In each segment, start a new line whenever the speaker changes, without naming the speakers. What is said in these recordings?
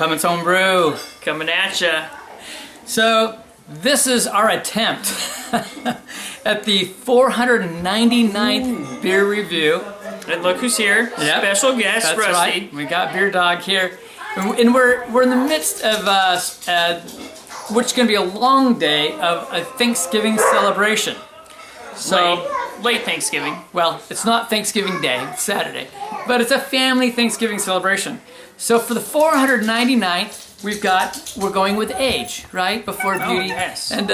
Clement's Home Brew.
Coming at ya.
So this is our attempt at the 499th beer review.
And look who's here.
Yep.
Special guest,
That's
Rusty.
right. We got Beer Dog here. And we're in the midst of which is going to be a long day of a Thanksgiving celebration. So
late Thanksgiving.
Well, it's not Thanksgiving Day, it's Saturday, but it's a family Thanksgiving celebration. So for the 499th, we're going with age, right? Before beauty.
Yes.
And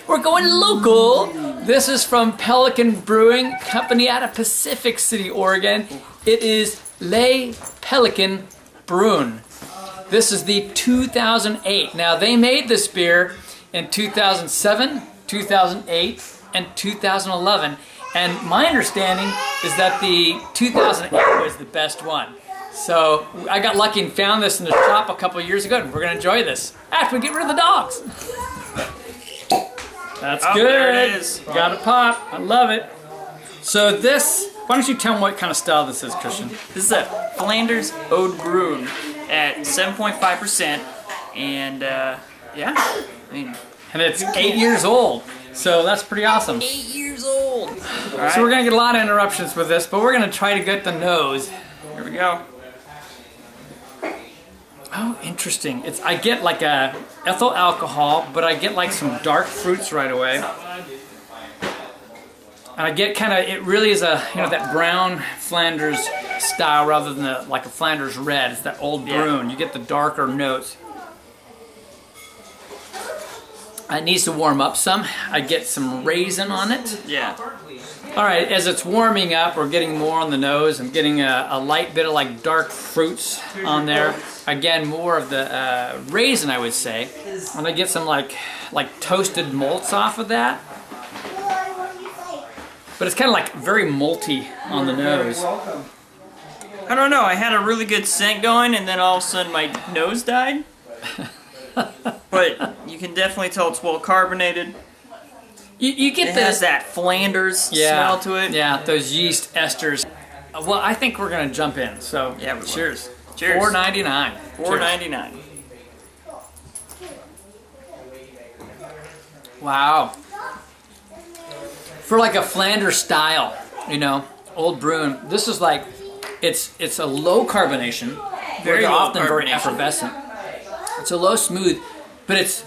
we're going local. This is from Pelican Brewing Company out of Pacific City, Oregon. It is Pelican Brun. This is the 2008. Now they made this beer in 2007, 2008, and 2011. And my understanding is that the 2008 was the best one. So I got lucky and found this in the shop a couple of years ago, and we're gonna enjoy this after we get rid of the dogs. That's good.
There it is.
Got a pop. I love it. So this, why don't you tell me what kind of style this is, Christian?
This is a Flanders Oud Bruin at 7.5%, and yeah, I mean,
And it's 8 years old, so that's pretty awesome.
8 years old. All right.
So we're gonna get a lot of interruptions with this, but we're gonna try to get the nose.
Here we go.
Oh, interesting. I get like a ethyl alcohol, but I get like some dark fruits right away. And I get kind of, it really is a, that brown Flanders style rather than like a Flanders red. It's that old Bruin. You get the darker notes. It needs to warm up some. I get some raisin on it.
Yeah.
All right, as it's warming up, we're getting more on the nose. I'm getting a light bit of like dark fruits on there. Again, more of the raisin, I would say. And I get some like toasted malts off of that. But it's kind of like very malty on the nose.
I don't know. I had a really good scent going, and then all of a sudden my nose died. But you can definitely tell it's well carbonated.
You get
It has that Flanders smell to it.
Yeah, those yeast esters. Well, I think we're gonna jump in. So
Yeah, we will.
cheers.
Cheers.
$4.99.
$4.99.
Wow. For like a Flanders style, old Bruin. This is like, it's a low carbonation.
Very low
often very
carbonation.
effervescent. It's a low smooth, but it's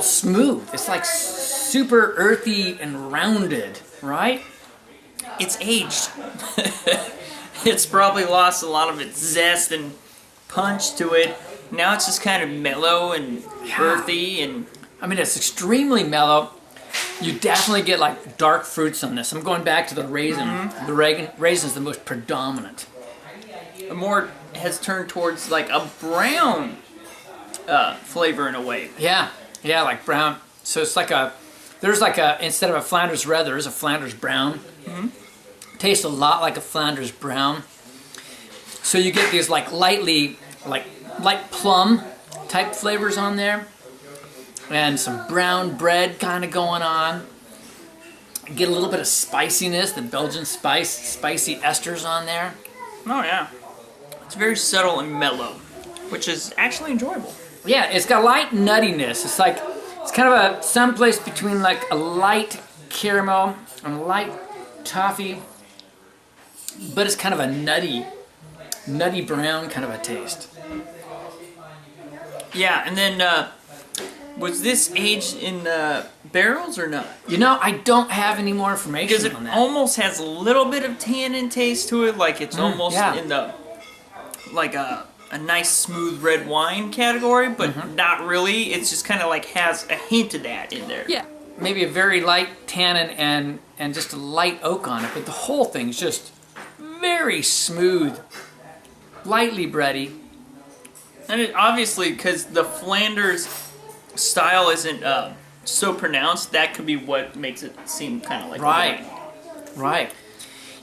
smooth. It's like super earthy and rounded, right?
It's aged. It's probably lost a lot of its zest and punch to it. Now it's just kind of mellow and earthy, and
I mean, it's extremely mellow. You definitely get like dark fruits on this. I'm going back to the raisin.
Mm-hmm.
The raisin is the most predominant.
more has turned towards like a brown flavor in a way.
Yeah, like brown. So it's like instead of a Flanders red, there is a Flanders brown.
Mm-hmm.
Tastes a lot like a Flanders brown. So you get these like light plum type flavors on there, and some brown bread kind of going on. Get a little bit of spiciness, the Belgian spicy esters on there.
Oh yeah, it's very subtle and mellow, which is actually enjoyable.
Yeah, it's got light nuttiness. It's kind of someplace between like a light caramel and a light toffee, but it's kind of a nutty brown kind of a taste.
Yeah, and then was this aged in barrels or no?
I don't have any more information
Because it
on that.
almost has a little bit of tannin taste to it, like it's almost in the like a nice smooth red wine category, but not really. It's just kind of like has a hint of that in there.
Yeah, maybe a very light tannin and just a light oak on it, but the whole thing's just very smooth, lightly bready.
And it, obviously, because the Flanders style isn't so pronounced, that could be what makes it seem kind of like
Right.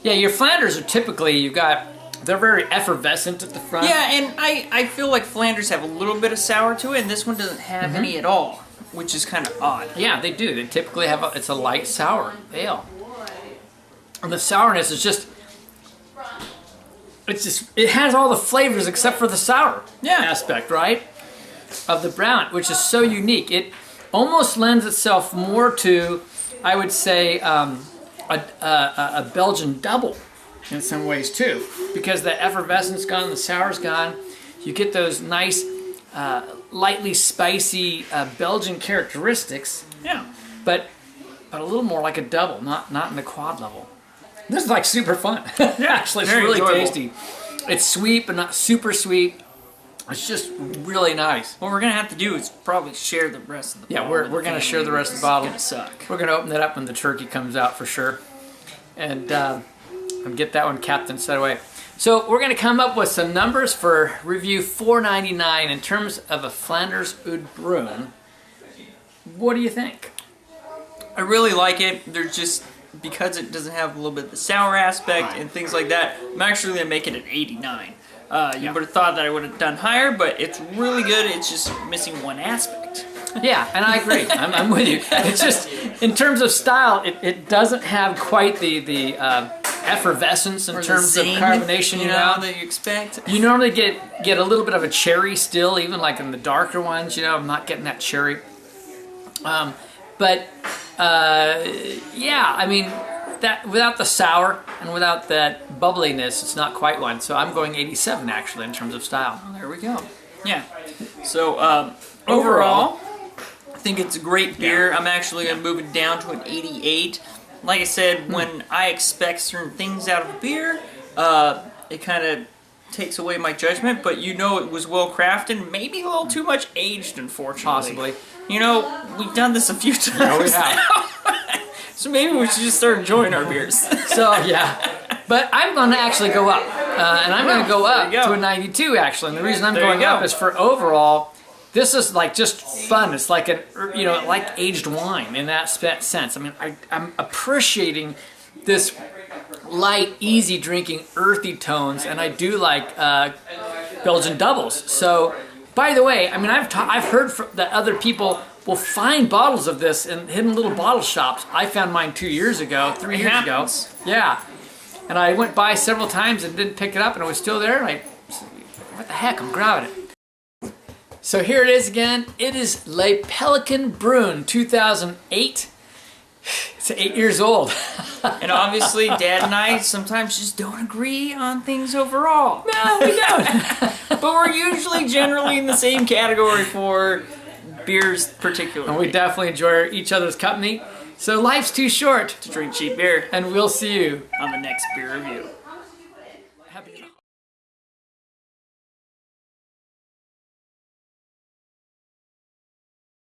Yeah, your Flanders are typically, they're very effervescent at the front.
Yeah, and I feel like Flanders have a little bit of sour to it, and this one doesn't have any at all, which is kind of odd.
Yeah, they do. They typically have it's a light sour ale. And the sourness is just, it has all the flavors except for the sour
Yeah.
aspect, right? Of the brown, which is so unique. It almost lends itself more to, I would say, a Belgian double in some ways too, because the effervescence gone, the sour's gone. You get those nice, lightly spicy Belgian characteristics.
Yeah.
But a little more like a double, not in the quad level. This is like super fun.
Yeah,
Actually, it's
very
really
enjoyable.
tasty. It's sweet, but not super sweet. It's just really nice.
What we're gonna have to do is probably share the rest of the
Yeah,
bottle.
we're
with
going to
family.
share the rest of the
It's
bottle.
gonna suck.
We're going to open that up when the turkey comes out for sure. And get that one capped and set away. So we're going to come up with some numbers for review 499 in terms of a Flanders Oud Bruin. What do you think?
I really like it. There's just, because it doesn't have a little bit of the sour aspect and things like that, I'm actually going to make it an 89. You would have thought that I would have done higher, but it's really good. It's just missing one aspect.
Yeah, and I agree. I'm with you. It's just, in terms of style, it doesn't have quite the effervescence in
Or the
terms of
zing,
carbonation, you know?
that you expect.
You normally get a little bit of a cherry still, even like in the darker ones, you know, I'm not getting that cherry. Yeah, I mean, that without the sour and without that bubbliness, it's not quite one. So I'm going 87 actually in terms of style.
There we go. Yeah. So overall, I think it's a great beer. I'm actually going to move it down to an 88. Like I said, when I expect certain things out of a beer, it kind of takes away my judgment, but you know it was well crafted, maybe a little too much aged, unfortunately.
Possibly.
You know, we've done this a few times
Yeah, we have.
now. So maybe we should just start enjoying our beers.
So yeah, but I'm going to actually go up, and I'm going to go up
There you go.
to a 92 actually. And the reason I'm
There you
going
go.
up is for overall. This is like just fun. It's like like aged wine in that sense. I mean, I'm appreciating this light, easy drinking, earthy tones, and I do like Belgian doubles. So, by the way, I mean, I've heard that other people will find bottles of this in hidden little bottle shops. I found mine 2 years ago, 3 years ago. Yeah, and I went by several times and didn't pick it up, and it was still there. Like, what the heck? I'm grabbing it. So here it is again. It is Le Pelican Brun 2008. It's 8 years old.
And obviously, Dad and I sometimes just don't agree on things overall.
No, we don't.
But we're usually generally in the same category for beers particularly.
And we definitely enjoy each other's company. So life's too short.
to drink cheap beer
And we'll see you
on the next beer review.